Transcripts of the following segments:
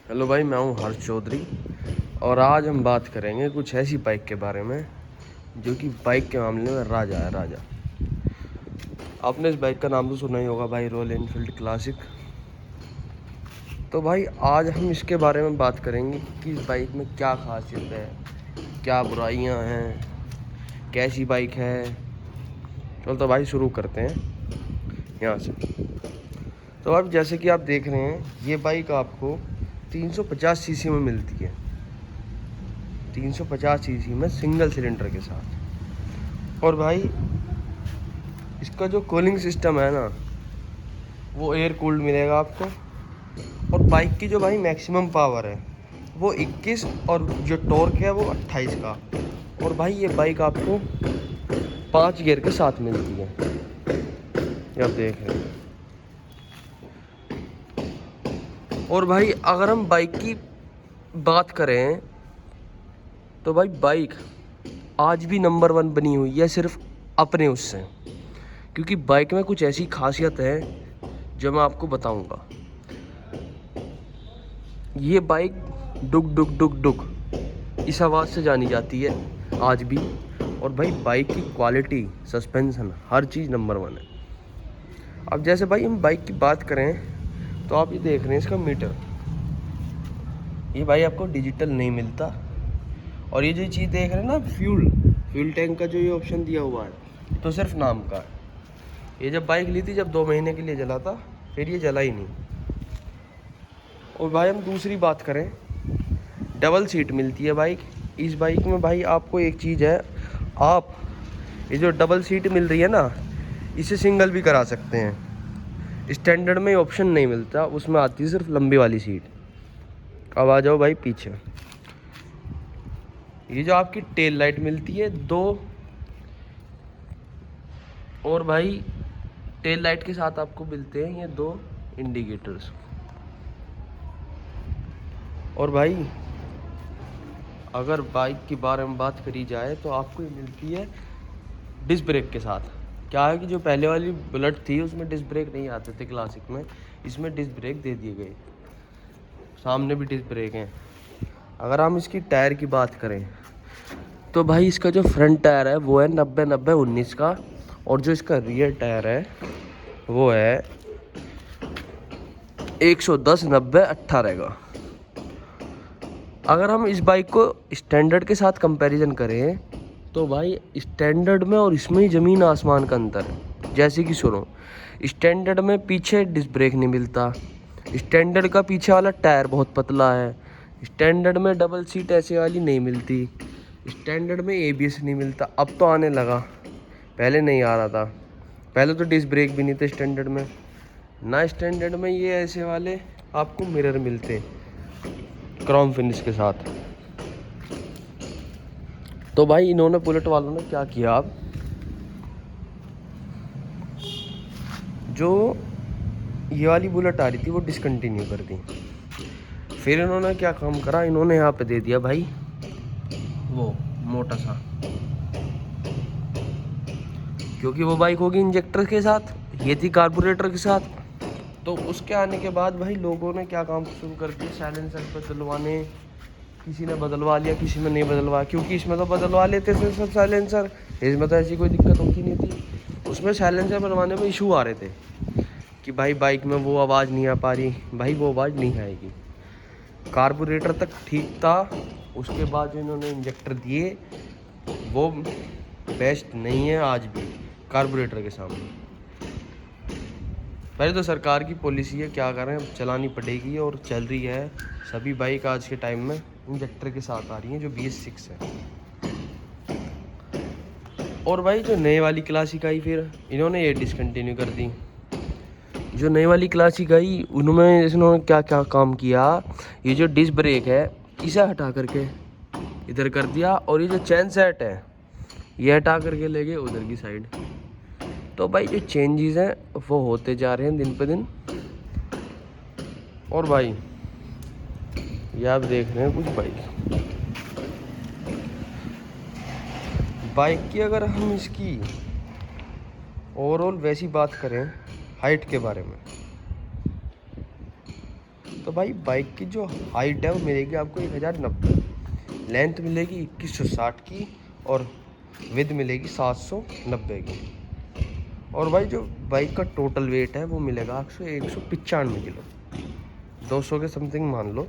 Hello भाई, मैं हूँ हर्ष चौधरी और आज हम बात करेंगे कुछ ऐसी बाइक के बारे में जो कि बाइक के मामले में राजा है। राजा, आपने इस बाइक का नाम तो सुना ही होगा भाई, रॉयल एनफील्ड क्लासिक। तो भाई आज हम इसके बारे में बात करेंगे कि इस बाइक में क्या खासियत है, क्या बुराइयाँ हैं, कैसी बाइक है। चलो तो भाई शुरू करते हैं यहाँ से। तो अब जैसे कि आप देख रहे हैं, ये बाइक आपको 350 सीसी में मिलती है। 350 सीसी में सिंगल सिलेंडर के साथ। और भाई इसका जो कूलिंग सिस्टम है ना, वो एयर कूल्ड मिलेगा आपको। और बाइक की जो भाई मैक्सिमम पावर है वो 21 और जो टॉर्क है वो 28 का। और भाई ये बाइक आपको 5 गियर के साथ मिलती है, ये आप देख रहे हैं। और भाई अगर हम बाइक की बात करें तो भाई बाइक आज भी नंबर 1 बनी हुई है सिर्फ अपने उससे, क्योंकि बाइक में कुछ ऐसी खासियत है जो मैं आपको बताऊंगा। ये बाइक डुक डुक डुक डुक इस आवाज़ से जानी जाती है आज भी। और भाई बाइक की क्वालिटी, सस्पेंशन, हर चीज़ नंबर 1 है। अब जैसे भाई हम बाइक की बात करें तो आप ये देख रहे हैं इसका मीटर, ये भाई आपको डिजिटल नहीं मिलता। और ये जो चीज़ देख रहे हैं ना, फ्यूल टैंक का जो ये ऑप्शन दिया हुआ है, तो सिर्फ नाम का है। ये जब बाइक ली थी, जब 2 महीने के लिए जला था, फिर ये जला ही नहीं। और भाई हम दूसरी बात करें, डबल सीट मिलती है बाइक। इस बाइक में भाई आपको एक चीज़ है, आप ये जो डबल सीट मिल रही है ना, इसे सिंगल भी करा सकते हैं। स्टैंडर्ड में ऑप्शन नहीं मिलता, उसमें आती है सिर्फ लंबी वाली सीट। अब आ जाओ भाई पीछे, ये जो आपकी टेल लाइट मिलती है 2, और भाई टेल लाइट के साथ आपको मिलते हैं ये 2 इंडिकेटर्स। और भाई अगर बाइक के बारे में बात करी जाए तो आपको ये मिलती है डिस्क ब्रेक के साथ। क्या है कि जो पहले वाली बुलेट थी उसमें डिस्क ब्रेक नहीं आते थे क्लासिक में, इसमें डिस्क ब्रेक दे दिए गए, सामने भी डिस्क ब्रेक हैं। अगर हम इसकी टायर की बात करें तो भाई इसका जो फ्रंट टायर है वो है 90-90-19 का, और जो इसका रियर टायर है वो है 110-90-18 का। अगर हम इस बाइक को स्टैंडर्ड के साथ कंपैरिजन करें तो भाई स्टैंडर्ड में और इसमें ही ज़मीन आसमान का अंतर है। जैसे कि सुनो, स्टैंडर्ड में पीछे डिस्क ब्रेक नहीं मिलता, स्टैंडर्ड का पीछे वाला टायर बहुत पतला है, स्टैंडर्ड में डबल सीट ऐसे वाली नहीं मिलती, स्टैंडर्ड में ABS नहीं मिलता। अब तो आने लगा, पहले नहीं आ रहा था। पहले तो डिस्क ब्रेक भी नहीं थे स्टैंडर्ड में ना। स्टैंडर्ड में ये ऐसे वाले आपको मिरर मिलते क्रोम फिनिश के साथ। तो भाई इन्होंने, बुलेट वालों ने क्या किया, अब जो ये वाली बुलेट आ रही थी वो डिसकंटिन्यू कर दी। फिर इन्होंने क्या काम करा, इन्होंने यहाँ पे दे दिया भाई वो मोटा सा, क्योंकि वो बाइक होगी इंजेक्टर के साथ, ये थी कार्बोरेटर के साथ। तो उसके आने के बाद भाई लोगों ने क्या काम शुरू कर दिया, साइलेंसर बदलवाने। किसी ने बदलवा लिया, किसी ने नहीं बदलवाया, क्योंकि इसमें तो बदलवा लेते थे सब साइलेंसर, इसमें तो ऐसी कोई दिक्कत होती नहीं थी। उसमें साइलेंसर बनवाने में इशू आ रहे थे कि भाई बाइक में वो आवाज़ नहीं आ पा रही। भाई वो आवाज़ नहीं आएगी, कार्बोरेटर तक ठीक था, उसके बाद जो इन्होंने इंजेक्टर दिए वो बेस्ट नहीं है आज भी कार्बोरेटर के सामने। पहले तो सरकार की पॉलिसी है, क्या करें, अब चलानी पड़ेगी और चल रही है। सभी बाइक आज के टाइम में इंजेक्टर के साथ आ रही हैं जो BS6 है। और भाई जो नए वाली क्लासिक आई, फिर इन्होंने ये डिसकंटिन्यू कर दी। जो नई वाली क्लासिक आई इन्होंने क्या क्या काम किया, ये जो डिस्क ब्रेक है इसे हटा करके इधर कर दिया, और ये जो चेन सेट है ये हटा करके ले गए उधर की साइड। तो भाई जो चेंजेस हैं वो होते जा रहे हैं दिन पे दिन। और भाई ये आप देख रहे हैं कुछ बाइक की अगर हम इसकी ओवरऑल वैसी बात करें हाइट के बारे में, तो भाई बाइक की जो हाइट है वो मिलेगी आपको 1090, लेंथ मिलेगी 2160 की और विद मिलेगी 790 की। और भाई जो बाइक का टोटल वेट है वो मिलेगा आपको 195 किलो, 200 के समथिंग मान लो,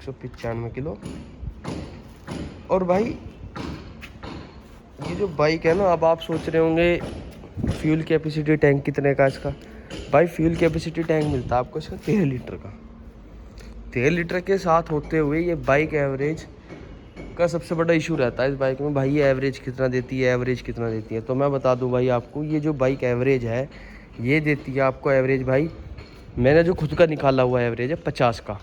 195 किलो। और भाई ये जो बाइक है ना, अब आप सोच रहे होंगे फ्यूल कैपेसिटी टैंक कितने का इसका। भाई फ्यूल कैपेसिटी टैंक मिलता है आपको इसका 13 लीटर का। 13 लीटर के साथ होते हुए ये बाइक एवरेज का सबसे बड़ा इशू रहता है इस बाइक में, भाई ये एवरेज कितना देती है, एवरेज कितना देती है। तो मैं बता दूं भाई आपको, ये जो बाइक एवरेज है ये देती है आपको एवरेज, भाई मैंने जो खुद का निकाला हुआ एवरेज है 50 का,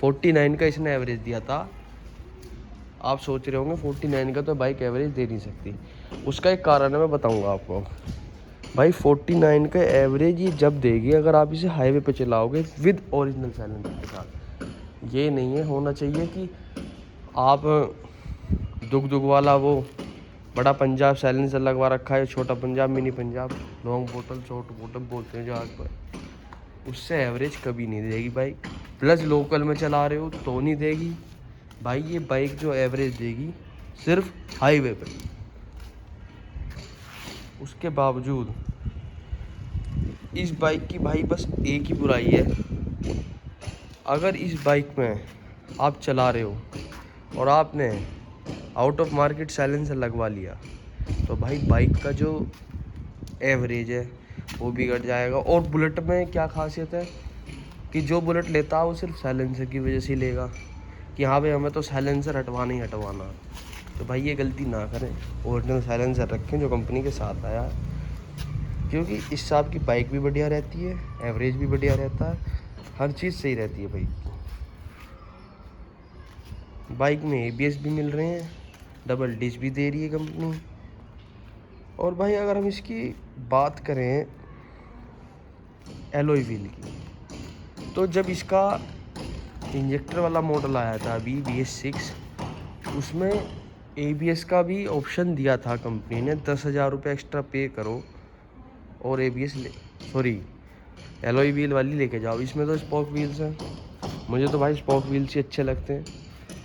49 का इसने एवरेज दिया था। आप सोच रहे होंगे 49 का तो बाइक एवरेज दे नहीं सकती, उसका एक कारण है, मैं बताऊंगा आपको। भाई 49 का एवरेज ये जब देगी अगर आप इसे हाईवे पे चलाओगे विद ओरिजिनल साइलेंसर के साथ। ये नहीं है होना चाहिए कि आप दुग वाला वो बड़ा पंजाब साइलेंसर लगवा रखा है, छोटा पंजाब, मिनी पंजाब, लॉन्ग बोतल, शॉर्ट बोतल बोलते हैं जहाज पर, उससे एवरेज कभी नहीं देगी बाइक। प्लस लोकल में चला रहे हो तो नहीं देगी भाई। ये बाइक जो एवरेज देगी सिर्फ हाईवे पे। उसके बावजूद इस बाइक की भाई बस एक ही बुराई है, अगर इस बाइक में आप चला रहे हो और आपने आउट ऑफ मार्केट साइलेंसर लगवा लिया तो भाई बाइक का जो एवरेज है वो बिगड़ जाएगा। और बुलेट में क्या खासियत है कि जो बुलेट लेता है वो सिर्फ साइलेंसर की वजह से लेगा कि हाँ भाई हमें तो साइलेंसर हटवाना ही हटवाना। तो भाई ये गलती ना करें, ओरिजिनल साइलेंसर रखें जो कंपनी के साथ आया है, क्योंकि इस हिसाब की बाइक भी बढ़िया रहती है, एवरेज भी बढ़िया रहता है, हर चीज़ सही रहती है भाई। बाइक में ABS भी मिल रहे हैं, डबल डिस्क भी दे रही है कंपनी। और भाई अगर हम इसकी बात करें एलॉय व्हील की, तो जब इसका इंजेक्टर वाला मॉडल आया था अभी BS6, उसमें ABS का भी ऑप्शन दिया था कंपनी ने, 10,000 रुपये एक्स्ट्रा पे करो और ABS एलॉय व्हील वाली लेके जाओ। इसमें तो स्पोक व्हील्स हैं, मुझे तो भाई स्पोक व्हील्स ही अच्छे लगते हैं।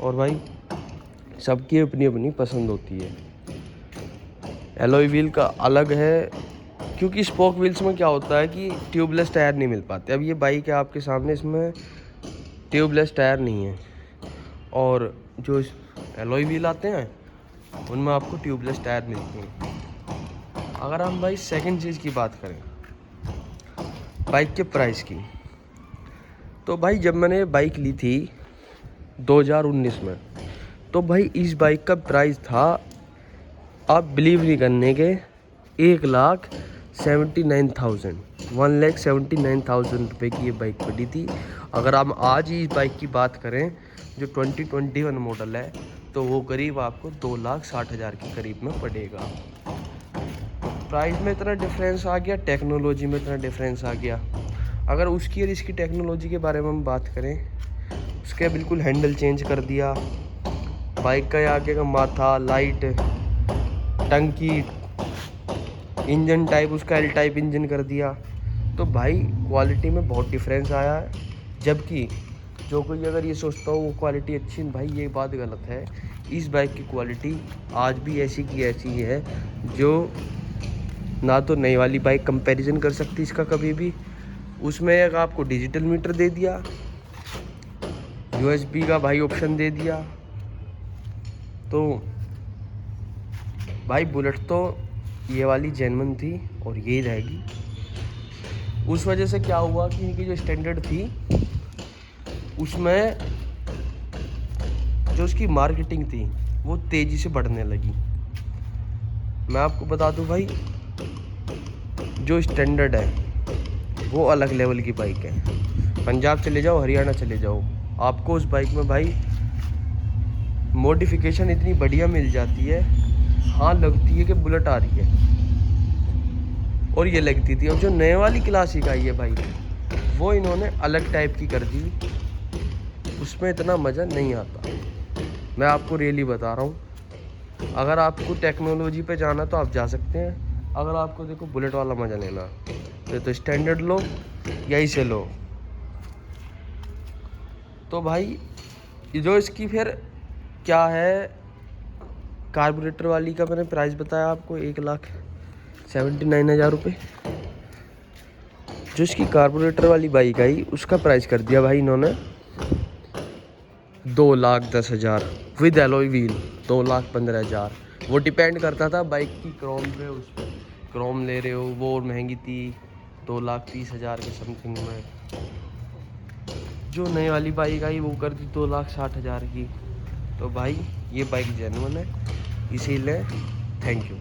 और भाई सबकी अपनी अपनी पसंद होती है, एलॉय व्हील का अलग है, क्योंकि स्पोक व्हील्स में क्या होता है कि ट्यूबलेस टायर नहीं मिल पाते। अब ये बाइक है आपके सामने, इसमें ट्यूबलेस टायर नहीं है, और जो एलॉय व्हील आते हैं उनमें आपको ट्यूबलेस टायर मिलते हैं। अगर हम भाई सेकंड चीज़ की बात करें बाइक के प्राइस की, तो भाई जब मैंने बाइक ली थी 2019 में, तो भाई इस बाइक का प्राइस था, आप बिलीव नहीं करने के, 1,79,000 1,79,000 रुपये की ये बाइक पड़ी थी। अगर हम आज ही इस बाइक की बात करें जो 2021 मॉडल है, तो वो करीब आपको 2,60,000 के करीब में पड़ेगा। प्राइस में इतना डिफरेंस आ गया, टेक्नोलॉजी में इतना डिफरेंस आ गया। अगर उसकी और इसकी टेक्नोलॉजी के बारे में हम बात करें, उसके बिल्कुल हैंडल चेंज कर दिया, बाइक का आगे का माथा, लाइट, टंकी, इंजन टाइप उसका L टाइप इंजन कर दिया। तो भाई क्वालिटी में बहुत डिफरेंस आया है। जबकि जो कोई अगर ये सोचता हो वो क्वालिटी अच्छी, भाई ये बात गलत है। इस बाइक की क्वालिटी आज भी ऐसी की ऐसी है जो ना तो नई वाली बाइक कंपैरिजन कर सकती इसका कभी भी। उसमें एक आपको डिजिटल मीटर दे दिया, USB का भाई ऑप्शन दे दिया, तो भाई बुलेट तो ये वाली जेन्युइन थी और यही रहेगी। उस वजह से क्या हुआ कि इनकी जो स्टैंडर्ड थी उसमें जो उसकी मार्केटिंग थी वो तेज़ी से बढ़ने लगी। मैं आपको बता दूं भाई, जो स्टैंडर्ड है वो अलग लेवल की बाइक है। पंजाब चले जाओ, हरियाणा चले जाओ, आपको उस बाइक में भाई मॉडिफिकेशन इतनी बढ़िया मिल जाती है, हाँ लगती है कि बुलेट आ रही है, और ये लगती थी। और जो नए वाली क्लासिक आई है भाई, वो इन्होंने अलग टाइप की कर दी, उसमें इतना मज़ा नहीं आता। मैं आपको रियली बता रहा हूँ, अगर आपको टेक्नोलॉजी पे जाना तो आप जा सकते हैं, अगर आपको देखो बुलेट वाला मज़ा लेना तो स्टैंडर्ड लो या इसे लो। तो भाई जो इसकी फिर क्या है, कार्बोरेटर वाली का मैंने प्राइस बताया आपको 1,79,000 रुपये। जो इसकी कार्बोरेटर वाली बाइक आई उसका प्राइस कर दिया भाई इन्होंने 2,10,000 विद एलॉय व्हील, 2,15,000। वो डिपेंड करता था बाइक की क्रोम पे, उस पर क्रोम ले रहे हो वो और महंगी थी, 2,30,000 के समथिंग में। जो नई वाली बाइक आई वो कर दी 2,60,000 की। तो भाई ये बाइक जेन्युइन है, इसीलिए थैंक यू।